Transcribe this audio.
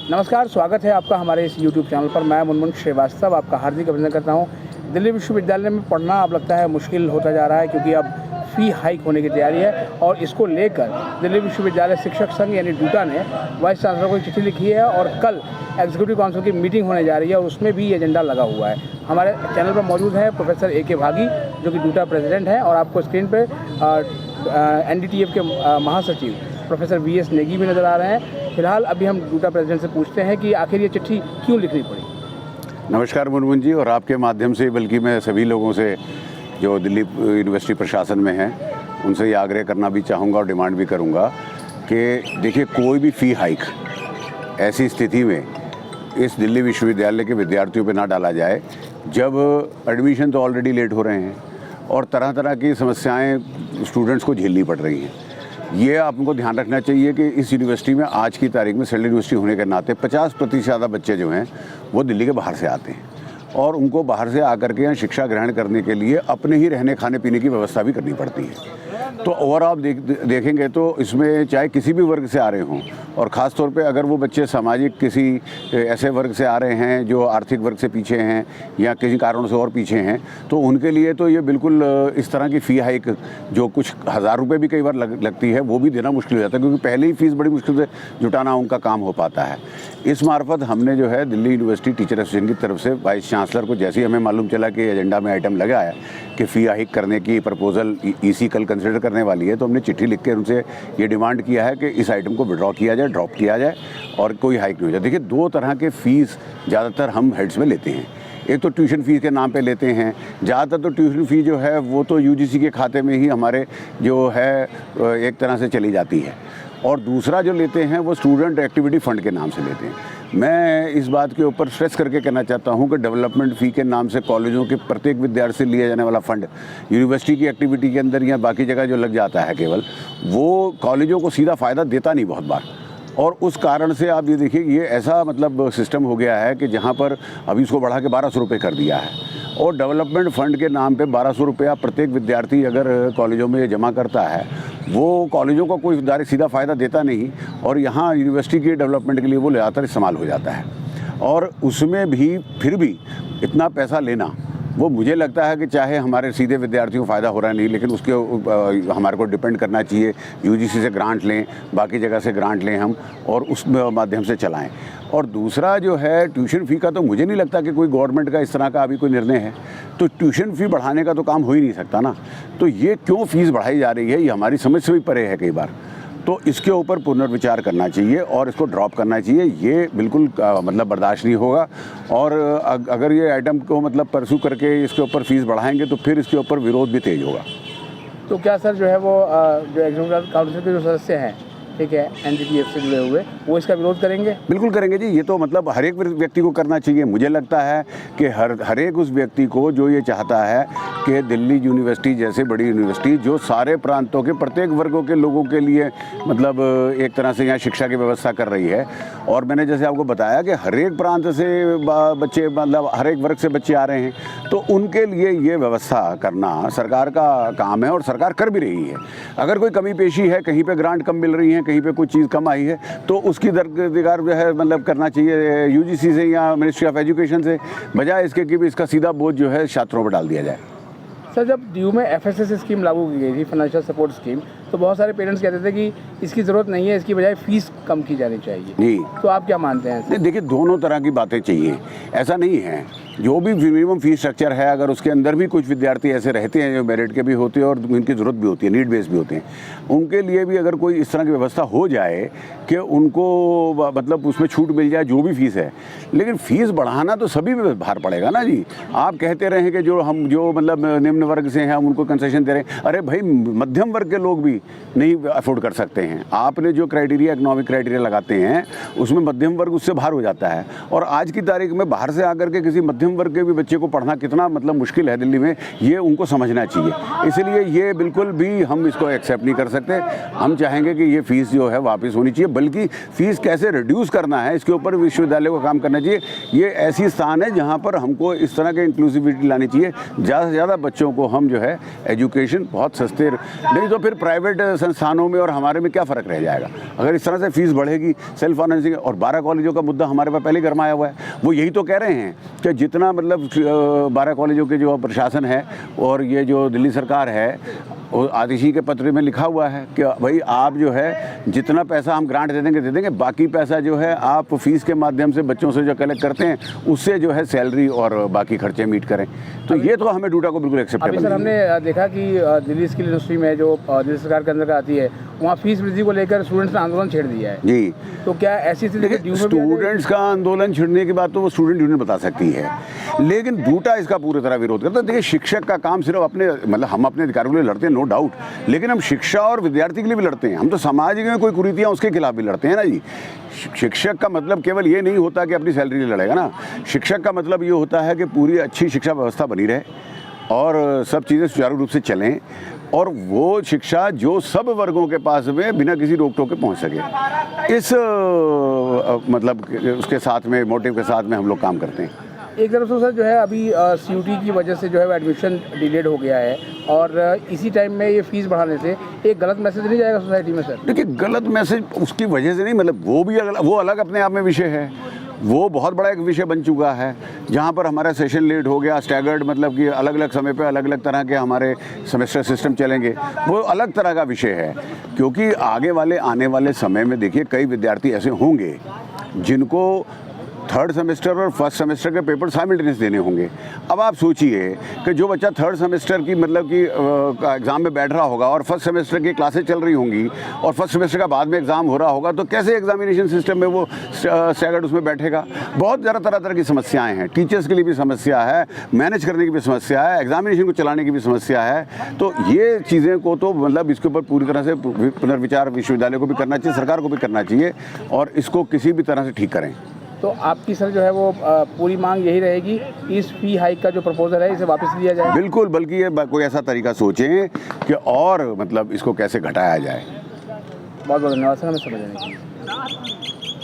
नमस्कार, स्वागत है आपका हमारे इस YouTube चैनल पर। मैं मुनमुन श्रीवास्तव आपका हार्दिक अभिनंदन करता हूं। दिल्ली विश्वविद्यालय में पढ़ना अब लगता है मुश्किल होता जा रहा है, क्योंकि अब फ़ी हाइक होने की तैयारी है और इसको लेकर दिल्ली विश्वविद्यालय शिक्षक संघ यानी डूटा ने वाइस चांसलर को एक चिट्ठी लिखी है और कल एग्जीक्यूटिव काउंसिल की मीटिंग होने जा रही है और उसमें भी ये एजेंडा लगा हुआ है। हमारे चैनल पर मौजूद है प्रोफेसर A.K. भागी, जो कि डूटा प्रेसिडेंट हैं, और आपको स्क्रीन पर NDTF के महासचिव प्रोफेसर V.S. नेगी भी नज़र आ रहे हैं। फिलहाल अभी हम डूटा प्रेसिडेंट से पूछते हैं कि आखिर ये चिट्ठी क्यों लिखनी पड़ी। नमस्कार मुनमुन जी, और आपके माध्यम से बल्कि मैं सभी लोगों से जो दिल्ली यूनिवर्सिटी प्रशासन में हैं उनसे ये आग्रह करना भी चाहूँगा और डिमांड भी करूँगा कि देखिए, कोई भी फ़ी हाइक ऐसी स्थिति में इस दिल्ली विश्वविद्यालय के विद्यार्थियों पे ना डाला जाए जब एडमिशन तो ऑलरेडी लेट हो रहे हैं और तरह तरह की समस्याएं स्टूडेंट्स को झेलनी पड़ रही हैं। ये आपको ध्यान रखना चाहिए कि इस यूनिवर्सिटी में आज की तारीख में सेंट्रल यूनिवर्सिटी होने के नाते 50% ज़्यादा बच्चे जो हैं वो दिल्ली के बाहर से आते हैं और उनको बाहर से आकर के यहाँ शिक्षा ग्रहण करने के लिए अपने ही रहने खाने पीने की व्यवस्था भी करनी पड़ती है। तो और आप देखेंगे तो इसमें चाहे किसी भी वर्ग से आ रहे हों, और ख़ास तौर पे अगर वो बच्चे सामाजिक किसी ऐसे वर्ग से आ रहे हैं जो आर्थिक वर्ग से पीछे हैं या किसी कारणों से और पीछे हैं, तो उनके लिए तो ये बिल्कुल इस तरह की फ़ी हाइक जो कुछ हज़ार रुपये भी कई बार लगती है, वो भी देना मुश्किल हो जाता है, क्योंकि पहले ही फ़ीस बड़ी मुश्किल से जुटाना उनका काम हो पाता है। इस मार्फत हमने जो है दिल्ली यूनिवर्सिटी टीचर एसोसिएशन की तरफ से वाइस चांसलर को, जैसे ही हमें मालूम चला कि एजेंडा में आइटम लगा है कि फ़ी हाइक करने की प्रपोज़ल EC कल कंसिडर करने वाली है, तो हमने चिट्ठी लिख के उनसे ये डिमांड किया है कि इस आइटम को विड्रॉ किया जाए, ड्रॉप किया जाए और कोई हाइक नहीं हो जाए। देखिए, दो तरह के फ़ीस ज़्यादातर हम हेड्स में लेते हैं। एक तो ट्यूशन फ़ीस के नाम पे लेते हैं, ज़्यादातर तो ट्यूशन फ़ी जो है वो तो UGC के खाते में ही हमारे जो है एक तरह से चली जाती है, और दूसरा जो लेते हैं वो स्टूडेंट एक्टिविटी फ़ंड के नाम से लेते हैं। मैं इस बात के ऊपर स्ट्रेस करके कहना चाहता हूं कि डेवलपमेंट फ़ी के नाम से कॉलेजों के प्रत्येक विद्यार्थी से लिया जाने वाला फ़ंड यूनिवर्सिटी की एक्टिविटी के अंदर या बाकी जगह जो लग जाता है केवल, वो कॉलेजों को सीधा फ़ायदा देता नहीं बहुत बार। और उस कारण से आप ये देखिए, ये ऐसा मतलब सिस्टम हो गया है कि जहाँ पर अभी इसको बढ़ा के 1200 रुपये कर दिया है, और डेवलपमेंट फ़ंड के नाम पे 1200 रुपया प्रत्येक विद्यार्थी अगर कॉलेजों में जमा करता है, वो कॉलेजों का कोई सीधा फ़ायदा देता नहीं, और यहाँ यूनिवर्सिटी के डेवलपमेंट के लिए वो ज़्यादातर इस्तेमाल हो जाता है। और उसमें भी फिर भी इतना पैसा लेना, वो मुझे लगता है कि चाहे हमारे सीधे विद्यार्थियों को फ़ायदा हो रहा है नहीं, लेकिन उसके हमारे को डिपेंड करना चाहिए, UGC से ग्रांट लें, बाकी जगह से ग्रांट लें हम, और उस माध्यम से चलाएं। और दूसरा जो है ट्यूशन फ़ी का, तो मुझे नहीं लगता कि कोई गवर्नमेंट का इस तरह का अभी कोई निर्णय है, तो ट्यूशन फ़ी बढ़ाने का तो काम हो ही नहीं सकता ना। तो ये क्यों फ़ीस बढ़ाई जा रही है, ये हमारी समझ से भी परे है कई बार। तो इसके ऊपर पुनर्विचार करना चाहिए और इसको ड्रॉप करना चाहिए। ये बिल्कुल मतलब बर्दाश्त नहीं होगा, और अगर ये आइटम को मतलब परसू करके इसके ऊपर फ़ीस बढ़ाएंगे तो फिर इसके ऊपर विरोध भी तेज होगा। तो क्या सर जो है वो जो एग्जीक्यूटिव काउंसिल के जो सदस्य हैं, ठीक है, NDTF से जुड़े हुए, वो इसका विरोध करेंगे? बिल्कुल करेंगे जी। ये तो मतलब हर एक व्यक्ति को करना चाहिए। मुझे लगता है कि हर एक उस व्यक्ति को जो ये चाहता है कि दिल्ली यूनिवर्सिटी जैसे बड़ी यूनिवर्सिटी जो सारे प्रांतों के प्रत्येक वर्गों के लोगों के लिए मतलब एक तरह से यहाँ शिक्षा की व्यवस्था कर रही है, और मैंने जैसे आपको बताया कि हर एक प्रांत से बच्चे, मतलब हर एक वर्ग से बच्चे आ रहे हैं, तो उनके लिए ये व्यवस्था करना सरकार का काम है और सरकार कर भी रही है। अगर कोई कमी पेशी है, कहीं पर ग्रांट कम मिल रही है, कहीं पे कुछ चीज़ कम आई है, तो उसकी दरगार जो है मतलब करना चाहिए UGC से या मिनिस्ट्री ऑफ एजुकेशन से, बजाय इसके कि भी इसका सीधा बोझ जो है छात्रों पर डाल दिया जाए। सर, जब DU में FSS स्कीम लागू की गई थी, फाइनेंशियल सपोर्ट स्कीम, तो बहुत सारे पेरेंट्स कहते थे कि इसकी ज़रूरत नहीं है, इसकी बजाय फ़ीस कम की जानी चाहिए जी। तो आप क्या मानते हैं? नहीं, देखिए, दोनों तरह की बातें चाहिए। ऐसा नहीं है, जो भी मिनिमम फीस स्ट्रक्चर है, अगर उसके अंदर भी कुछ विद्यार्थी ऐसे रहते हैं जो मेरिट के भी होते हैं और उनकी ज़रूरत भी होती है, नीड बेस भी होते हैं, उनके लिए भी अगर कोई इस तरह की व्यवस्था हो जाए कि उनको मतलब उसमें छूट मिल जाए जो भी फीस है, लेकिन फ़ीस बढ़ाना तो सभी पे भार पड़ेगा ना जी। आप कहते रहें कि जो मतलब निम्न वर्ग से हैं हम उनको कंसेशन दे रहे हैं, अरे भाई, मध्यम वर्ग के लोग भी नहीं अफोर्ड कर सकते हैं। आपने जो क्राइटेरिया, इकोनॉमिक क्राइटेरिया लगाते हैं, उसमें मध्यम वर्ग उससे बाहर हो जाता है, और आज की तारीख में बाहर से आकर के किसी मध्यम वर्ग के भी बच्चे को पढ़ना कितना मतलब मुश्किल है दिल्ली में, ये उनको समझना चाहिए। इसलिए ये बिल्कुल भी हम इसको एक्सेप्ट नहीं कर सकते। हम चाहेंगे कि ये फ़ीस जो है वापस होनी चाहिए, बल्कि फ़ीस कैसे रिड्यूस करना है इसके ऊपर विश्वविद्यालय को काम करना चाहिए। ये ऐसी स्थान है जहाँ पर हमको इस तरह के इंक्लूसिविटी लानी चाहिए, ज़्यादा से ज़्यादा बच्चों को हम जो है एजुकेशन बहुत सस्ते, नहीं तो फिर प्राइवेट प्राइवेट संस्थानों में और हमारे में क्या फ़र्क रह जाएगा अगर इस तरह से फीस बढ़ेगी सेल्फ फाइनेंसिंग। और 12 कॉलेजों का मुद्दा हमारे पास पहले गरमाया हुआ है, वो यही तो कह रहे हैं कि जितना मतलब 12 कॉलेजों के जो प्रशासन है और ये जो दिल्ली सरकार है, वो आतिशी के पत्र में लिखा हुआ है कि भाई आप जो है जितना पैसा हम ग्रांट दे देंगे, बाकी पैसा जो है आप फीस के माध्यम से बच्चों से जो कलेक्ट करते हैं उससे जो है सैलरी और बाकी खर्चे मीट करें। तो ये तो हमें डूटा को बिल्कुल एक्सेप्टेबल अभी सर नहीं है। हमने देखा कि दिल्ली स्किल यूनिवर्सिटी में जो दिल्ली सरकार के अंदर आती है, वहाँ फीस वृद्धि को लेकर स्टूडेंट्स ने आंदोलन छेड़ दिया है। जी, तो क्या ऐसी स्थिति देखिए स्टूडेंट्स का आंदोलन छिड़ने की बात तो वो स्टूडेंट यूनियन बता सकती है, लेकिन डूटा इसका पूरी तरह विरोध करता है। देखिए शिक्षक का काम सिर्फ अपने मतलब हम अपने अधिकारों के लिए लड़ते हैं, नो डाउट, लेकिन हम शिक्षा और विद्यार्थी के लिए भी लड़ते हैं। हम तो समाज में कोई कुरीतियाँ उसके खिलाफ भी लड़ते हैं ना जी। शिक्षक का मतलब केवल ये नहीं होता कि अपनी सैलरी लिए लड़ेगा ना, शिक्षक का मतलब ये होता है कि पूरी अच्छी शिक्षा व्यवस्था बनी रहे और सब चीज़ें सुचारू रूप से चलें और वो शिक्षा जो सब वर्गों के पास में बिना किसी रोक टोक के पहुंच सके। इस मतलब उसके साथ में मोटिव के साथ में हम लोग काम करते हैं। एक तरफ से सर जो है अभी CUT की वजह से जो है वो एडमिशन डिलेड हो गया है और इसी टाइम में ये फीस बढ़ाने से एक गलत मैसेज नहीं जाएगा सोसाइटी में सर? देखिए गलत मैसेज उसकी वजह से नहीं, मतलब वो अलग अपने आप में विषय है, वो बहुत बड़ा एक विषय बन चुका है जहाँ पर हमारा सेशन लेट हो गया, स्टैगर्ड मतलब कि अलग अलग समय पे अलग अलग तरह के हमारे सेमेस्टर सिस्टम चलेंगे, वो अलग तरह का विषय है। क्योंकि आने वाले समय में देखिए कई विद्यार्थी ऐसे होंगे जिनको थर्ड सेमेस्टर और फर्स्ट सेमेस्टर के पेपर साइमल्टेनियस देने होंगे। अब आप सोचिए कि जो बच्चा थर्ड सेमेस्टर की मतलब कि एग्ज़ाम में बैठ रहा होगा और फर्स्ट सेमेस्टर की क्लासेस चल रही होंगी और फर्स्ट सेमेस्टर का बाद में एग्ज़ाम हो रहा होगा, तो कैसे एग्जामिनेशन सिस्टम में वो स्टैगर्ड उसमें बैठेगा। बहुत ज़्यादा तरह की समस्याएँ हैं, टीचर्स के लिए भी समस्या है, मैनेज करने की भी समस्या है, एग्जामिनेशन को चलाने की भी समस्या है। तो ये चीज़ें को तो मतलब इसके ऊपर पूरी तरह से पुनर्विचार विश्वविद्यालय को भी करना चाहिए, सरकार को भी करना चाहिए और इसको किसी भी तरह से ठीक करें। तो आपकी सर जो है वो पूरी मांग यही रहेगी इस फी हाइक का जो प्रपोजल है इसे वापस लिया जाए? बिल्कुल, बल्कि ये कोई ऐसा तरीका सोचें कि और मतलब इसको कैसे घटाया जाए। बहुत बहुत धन्यवाद सर हमें समझने के लिए।